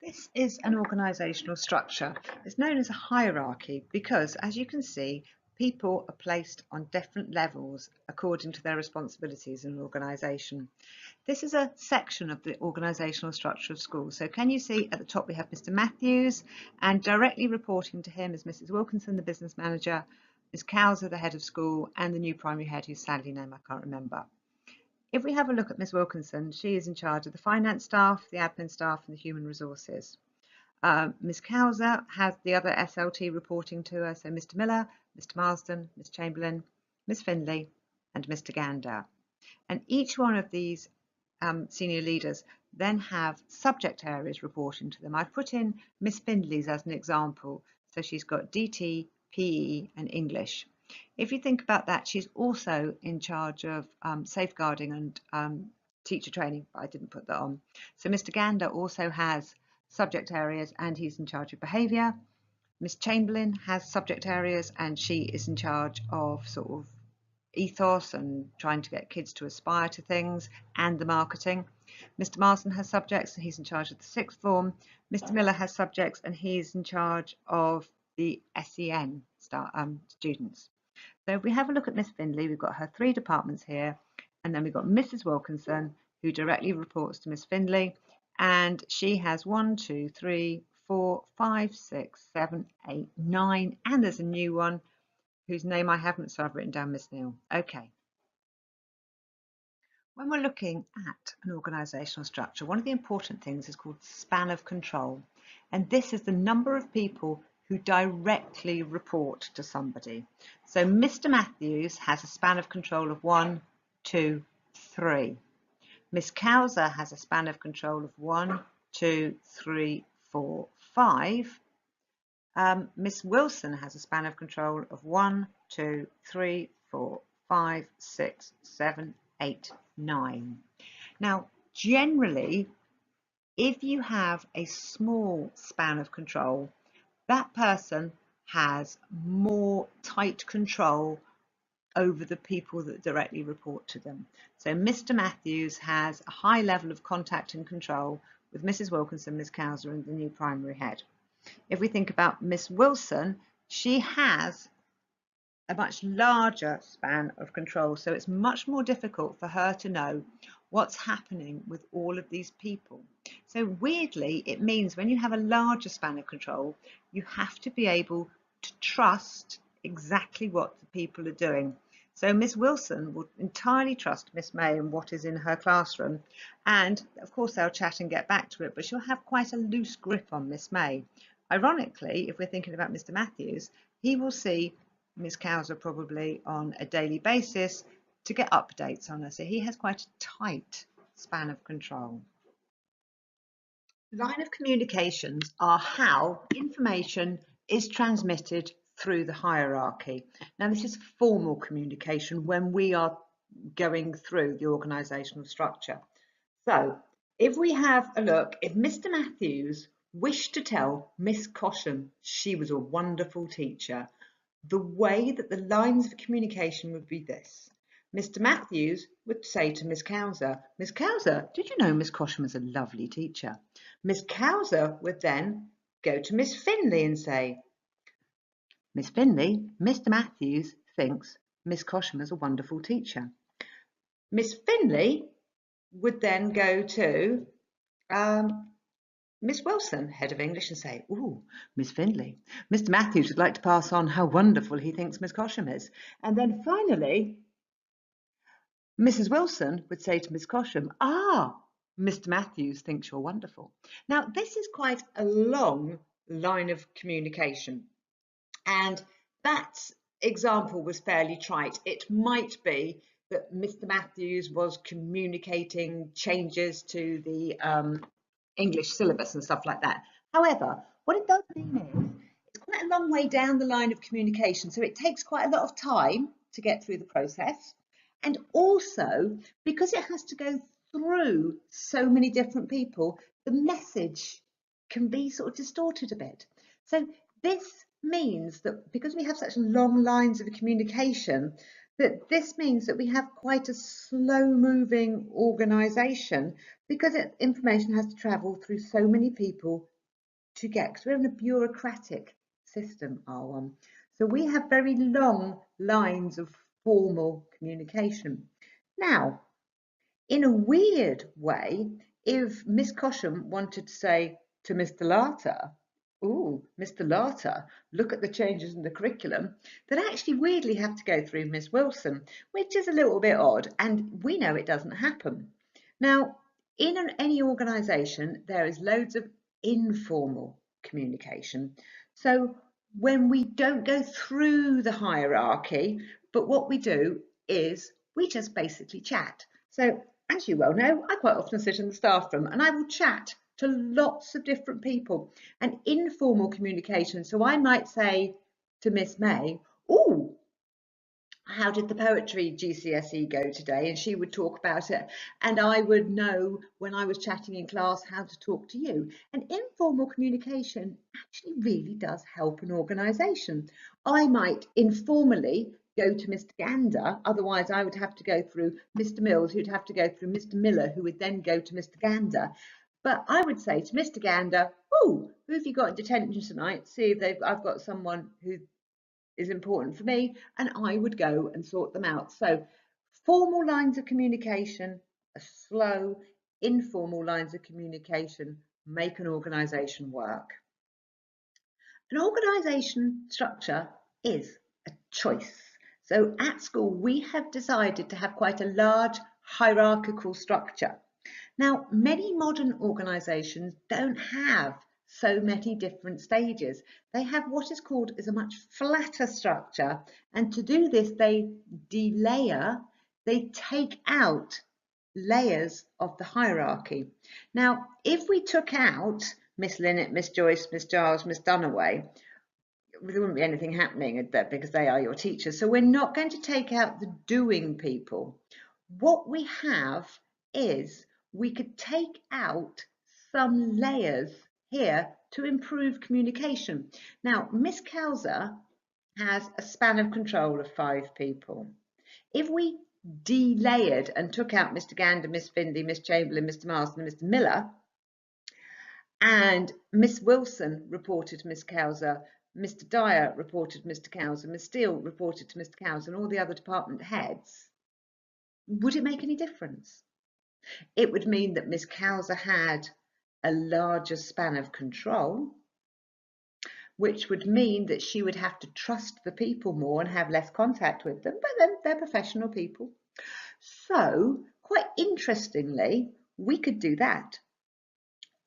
This is an organisational structure. It's known as a hierarchy because, as you can see, people are placed on different levels according to their responsibilities in an organisation. This is a section of the organisational structure of schools. So can you see at the top we have Mr. Matthews, and directly reporting to him is Mrs. Wilkinson, the business manager, Ms. Cowser, the head of school, and the new primary head, whose sadly name I can't remember. If we have a look at Ms. Wilkinson, she is in charge of the finance staff, the admin staff, and the human resources. Ms. Cowser has the other SLT reporting to her, so Mr. Miller, Mr. Marsden, Ms. Chamberlain, Ms. Findlay, and Mr. Gander. And each one of these senior leaders then have subject areas reporting to them. I've put in Miss Findlay's as an example. So she's got DT, PE, and English. If you think about that, she's also in charge of safeguarding and teacher training, but I didn't put that on. So Mr. Gander also has subject areas and he's in charge of behaviour. Miss Chamberlain has subject areas and she is in charge of sort of ethos and trying to get kids to aspire to things and the marketing. Mr. Marsden has subjects and he's in charge of the sixth form. Mr. Miller has subjects and he's in charge of the SEN students. So if we have a look at Miss Findlay, we've got her three departments here, and then we've got Mrs. Wilkinson, who directly reports to Miss Findlay, and she has 1, 2, 3, 4, 5, 6, 7, 8, 9, and there's a new one whose name I haven't, so I've written down Miss Neal. Okay. When we're looking at an organisational structure, one of the important things is called span of control. And this is the number of people who directly report to somebody. So Mr. Matthews has a span of control of 1, 2, 3. Miss Cowser has a span of control of 1, 2, 3, 4, 5. Miss Wilson has a span of control of 1, 2, 3, 4, 5, 6, 7, 8, 9. Now, generally, if you have a small span of control, that person has more tight control over the people that directly report to them. So Mr. Matthews has a high level of contact and control with Mrs. Wilkinson, Miss Cowser, and the new primary head. If we think about Miss Wilson, she has a much larger span of control, so it's much more difficult for her to know what's happening with all of these people. So weirdly, it means when you have a larger span of control, you have to be able to trust exactly what the people are doing. So Miss Wilson will entirely trust Miss May and what is in her classroom, and of course they'll chat and get back to it, but she'll have quite a loose grip on Miss May. Ironically, if we're thinking about Mr. Matthews, he will see Ms. Cowser probably on a daily basis to get updates on her. So he has quite a tight span of control. Line of communications are how information is transmitted through the hierarchy. Now, this is formal communication when we are going through the organisational structure. So if we have a look, if Mr. Matthews wished to tell Miss Cosham she was a wonderful teacher, the way that the lines of communication would be this. Mr. Matthews would say to Miss Cowser, Miss Cowser, did you know Miss Cosham is a lovely teacher? Miss Cowser would then go to Miss Findlay and say, Miss Findlay, Mr. Matthews thinks Miss Cosham is a wonderful teacher. Miss Findlay would then go to Miss Wilson, head of English, and say, ooh, Miss Findlay, Mr. Matthews would like to pass on how wonderful he thinks Miss Cosham is. And then finally, Mrs. Wilson would say to Miss Cosham, Mr. Matthews thinks you're wonderful. Now, this is quite a long line of communication. And that example was fairly trite. It might be that Mr. Matthews was communicating changes to the English syllabus and stuff like that. However, what it does mean is it's quite a long way down the line of communication, so it takes quite a lot of time to get through the process. And also, because it has to go through so many different people, the message can be sort of distorted a bit. So this means that because we have such long lines of communication, That this means that we have quite a slow-moving organisation because information has to travel through so many people to get, because we're in a bureaucratic system, R1. So we have very long lines of formal communication. Now, in a weird way, if Miss Cosham wanted to say to Mr. Larter, "Oh, Mr. Larter, look at the changes in the curriculum," that actually weirdly have to go through Miss Wilson, which is a little bit odd, and we know it doesn't happen. Now, in any organisation, there is loads of informal communication. So when we don't go through the hierarchy, but what we do is we just basically chat. So as you well know, I quite often sit in the staff room and I will chat to lots of different people, and informal communication. So I might say to Miss May, "Oh, how did the poetry GCSE go today?" And she would talk about it, and I would know when I was chatting in class how to talk to you. And informal communication actually really does help an organisation. I might informally go to Mr. Gander, otherwise I would have to go through Mr. Mills, who'd have to go through Mr. Miller, who would then go to Mr. Gander. But I would say to Mr. Gander, "Oh, who have you got in detention tonight? See if I've got someone who is important for me," and I would go and sort them out. So formal lines of communication, a slow, informal lines of communication make an organisation work. An organisation structure is a choice. So at school, we have decided to have quite a large hierarchical structure. Now, many modern organisations don't have so many different stages. They have what is called a much flatter structure. And to do this, they delayer, they take out layers of the hierarchy. Now, if we took out Miss Linnett, Miss Joyce, Miss Giles, Miss Dunaway, there wouldn't be anything happening because they are your teachers. So we're not going to take out the doing people. What we have is we could take out some layers here to improve communication. Now, Miss Kauser has a span of control of 5 people. If we delayered and took out Mr. Gander, Miss Findlay, Miss Chamberlain, Mr. Marston, and Mr. Miller, and Miss Wilson reported to Miss Kauser, Mr. Dyer reported to Mr. Kauser, Miss Steele reported to Mr. Kauser, and all the other department heads, would it make any difference? It would mean that Miss Kauser had a larger span of control, which would mean that she would have to trust the people more and have less contact with them, but then they're professional people. So, quite interestingly, we could do that.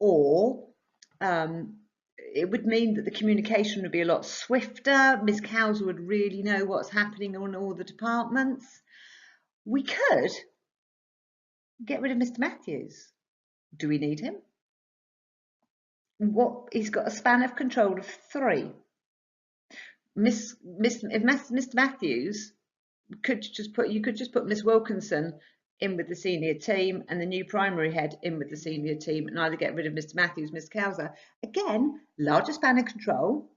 Or it would mean that the communication would be a lot swifter. Miss Kauser would really know what's happening on all the departments. We could get rid of Mr. Matthews. Do we need him? He's got a span of control of 3. Mr. Matthews you could just put Miss Wilkinson in with the senior team and the new primary head in with the senior team, and either get rid of Mr. Matthews, Miss Kauser. Again, larger span of control,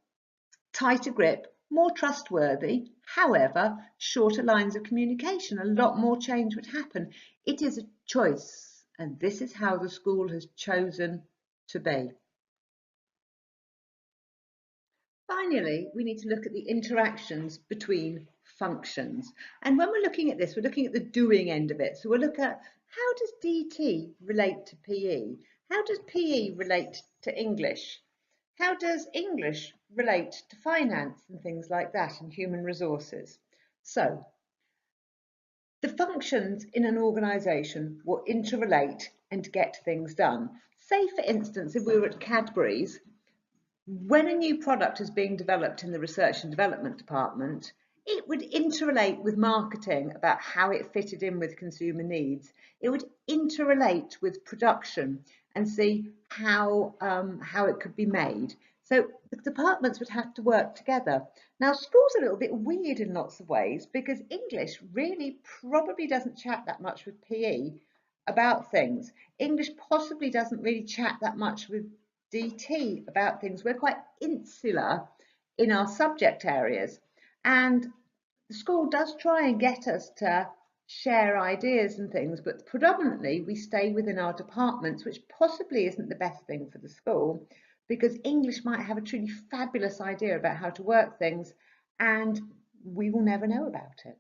tighter grip, more trustworthy. However, shorter lines of communication, a lot more change would happen. It is a choice, and this is how the school has chosen to be. Finally, we need to look at the interactions between functions. And when we're looking at this, we're looking at the doing end of it. So we'll look at, how does DT relate to PE? How does PE relate to English? How does English relate to finance and things like that, and human resources? So the functions in an organisation will interrelate and get things done. Say, for instance, if we were at Cadbury's, when a new product is being developed in the research and development department, it would interrelate with marketing about how it fitted in with consumer needs. It would interrelate with production and see how it could be made. So the departments would have to work together. Now, school's a little bit weird in lots of ways because English really probably doesn't chat that much with PE about things. English possibly doesn't really chat that much with DT about things. We're quite insular in our subject areas, and the school does try and get us to share ideas and things, but predominantly we stay within our departments, which possibly isn't the best thing for the school, because English might have a truly fabulous idea about how to work things and we will never know about it.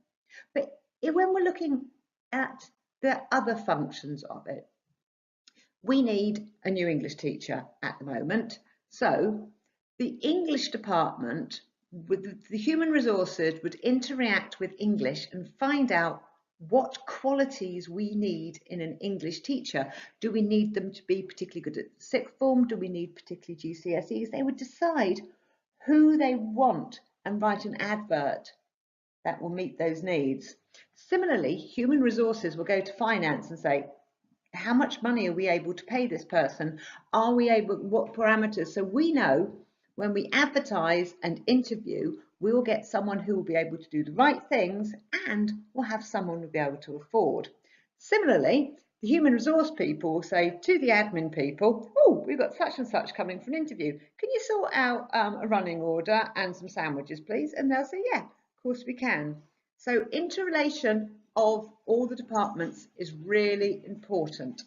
But when we're looking at the other functions of it, we need a new English teacher at the moment. So the English department with the human resources would interact with English and find out what qualities we need in an English teacher. Do we need them to be particularly good at sixth form? Do we need particularly GCSEs? They would decide who they want and write an advert that will meet those needs. Similarly, human resources will go to finance and say, how much money are we able to pay this person? Are we able, what parameters? So we know when we advertise and interview, we will get someone who will be able to do the right things and we'll have someone who will be able to afford. Similarly, the human resource people will say to the admin people, oh, we've got such and such coming for an interview. Can you sort out a running order and some sandwiches, please? And they'll say, yeah, of course we can. So interrelation of all the departments is really important.